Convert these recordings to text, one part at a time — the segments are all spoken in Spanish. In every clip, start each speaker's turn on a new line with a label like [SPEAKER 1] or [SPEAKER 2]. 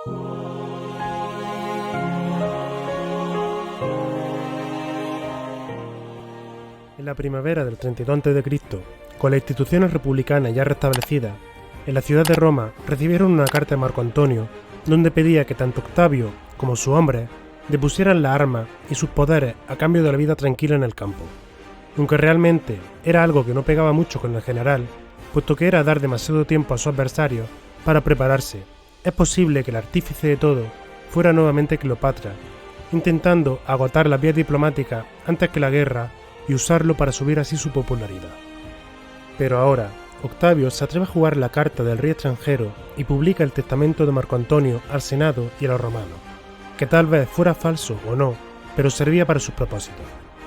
[SPEAKER 1] En la primavera del 32 a.C., con las instituciones republicanas ya restablecidas, en la ciudad de Roma recibieron una carta de Marco Antonio donde pedía que tanto Octavio como sus hombres depusieran las armas y sus poderes a cambio de la vida tranquila en el campo. Aunque realmente era algo que no pegaba mucho con el general, puesto que era dar demasiado tiempo a sus adversarios para prepararse, es posible que el artífice de todo fuera nuevamente Cleopatra, intentando agotar las vías diplomáticas antes que la guerra y usarlo para subir así su popularidad. Pero ahora, Octavio se atreve a jugar la carta del rey extranjero y publica el testamento de Marco Antonio al Senado y a los romanos, que tal vez fuera falso o no, pero servía para sus propósitos,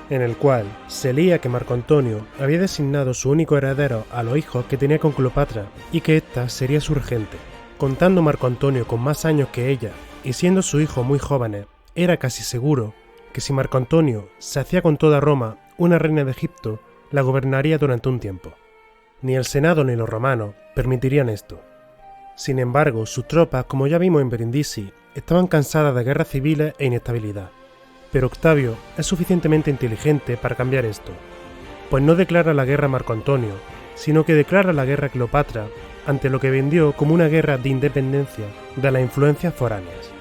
[SPEAKER 1] en el cual se leía que Marco Antonio había designado su único heredero a los hijos que tenía con Cleopatra y que ésta sería su regente. Contando Marco Antonio con más años que ella y siendo sus hijos muy jóvenes, era casi seguro que si Marco Antonio se hacía con toda Roma una reina de Egipto, la gobernaría durante un tiempo. Ni el Senado ni los romanos permitirían esto. Sin embargo, sus tropas, como ya vimos en Brindisi, estaban cansadas de guerras civiles e inestabilidad. Pero Octavio es suficientemente inteligente para cambiar esto, pues no declara la guerra a Marco Antonio, sino que declara la guerra a Cleopatra ante lo que vendió como una guerra de independencia de las influencias foráneas.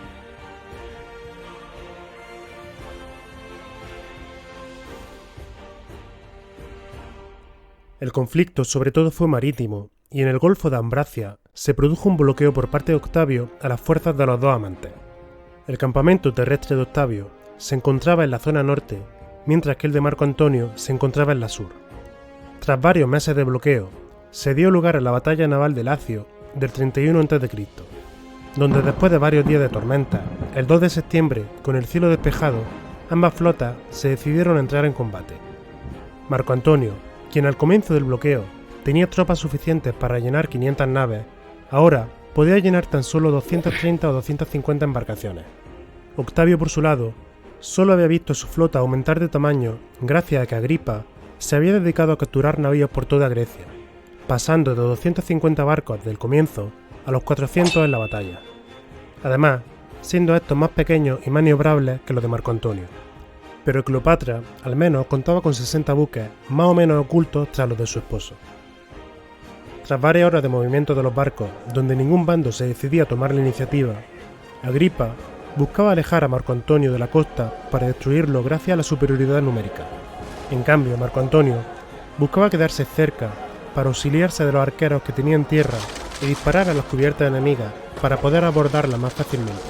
[SPEAKER 1] El conflicto sobre todo fue marítimo, y en el Golfo de Ambracia se produjo un bloqueo por parte de Octavio a las fuerzas de los dos amantes. El campamento terrestre de Octavio se encontraba en la zona norte, mientras que el de Marco Antonio se encontraba en la sur. Tras varios meses de bloqueo, se dio lugar a la batalla naval de Lacio del 31 a.C., donde después de varios días de tormenta, el 2 de septiembre, con el cielo despejado, ambas flotas se decidieron a entrar en combate. Marco Antonio, quien al comienzo del bloqueo tenía tropas suficientes para llenar 500 naves, ahora podía llenar tan solo 230 o 250 embarcaciones. Octavio, por su lado, solo había visto su flota aumentar de tamaño gracias a que Agripa se había dedicado a capturar navíos por toda Grecia, pasando de 250 barcos del comienzo a los 400 en la batalla. Además, siendo estos más pequeños y maniobrables que los de Marco Antonio. Pero Cleopatra, al menos, contaba con 60 buques, más o menos ocultos tras los de su esposo. Tras varias horas de movimiento de los barcos, donde ningún bando se decidía a tomar la iniciativa, Agripa buscaba alejar a Marco Antonio de la costa para destruirlo gracias a la superioridad numérica. En cambio, Marco Antonio buscaba quedarse cerca para auxiliarse de los arqueros que tenían tierra y disparar a las cubiertas enemigas para poder abordarlas más fácilmente.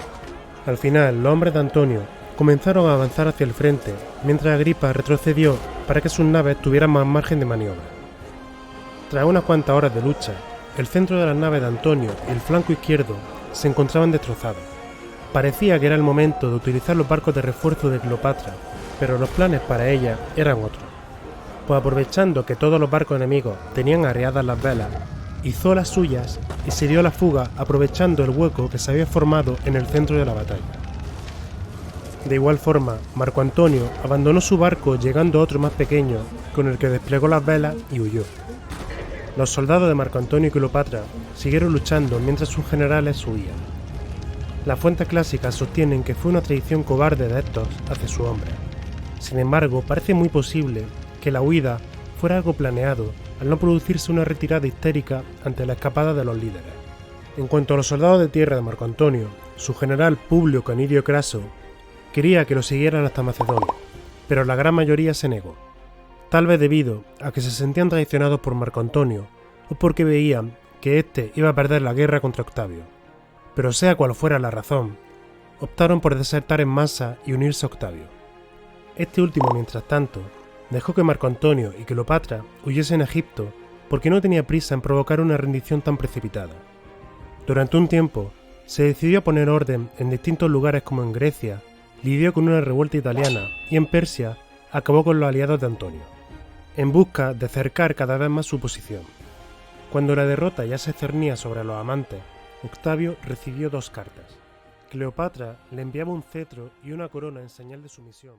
[SPEAKER 1] Al final, los hombres de Antonio comenzaron a avanzar hacia el frente, mientras Agripa retrocedió para que sus naves tuvieran más margen de maniobra. Tras unas cuantas horas de lucha, el centro de las naves de Antonio y el flanco izquierdo se encontraban destrozados. Parecía que era el momento de utilizar los barcos de refuerzo de Cleopatra, pero los planes para ella eran otros. Pues aprovechando que todos los barcos enemigos tenían arriadas las velas, hizo las suyas y se dio a la fuga aprovechando el hueco que se había formado en el centro de la batalla. De igual forma, Marco Antonio abandonó su barco llegando a otro más pequeño, con el que desplegó las velas y huyó. Los soldados de Marco Antonio y Cleopatra siguieron luchando mientras sus generales huían. Las fuentes clásicas sostienen que fue una traición cobarde de estos hacia su hombre. Sin embargo, parece muy posible que la huida fuera algo planeado al no producirse una retirada histérica ante la escapada de los líderes. En cuanto a los soldados de tierra de Marco Antonio, su general Publio Canidio Craso quería que lo siguieran hasta Macedonia, pero la gran mayoría se negó, tal vez debido a que se sentían traicionados por Marco Antonio o porque veían que éste iba a perder la guerra contra Octavio. Pero sea cual fuera la razón, optaron por desertar en masa y unirse a Octavio. Este último, mientras tanto, dejó que Marco Antonio y Cleopatra huyesen a Egipto porque no tenía prisa en provocar una rendición tan precipitada. Durante un tiempo, se decidió a poner orden en distintos lugares como en Grecia, lidió con una revuelta italiana y en Persia acabó con los aliados de Antonio, en busca de cercar cada vez más su posición. Cuando la derrota ya se cernía sobre los amantes, Octavio recibió dos cartas. Cleopatra le enviaba un cetro y una corona en señal de sumisión.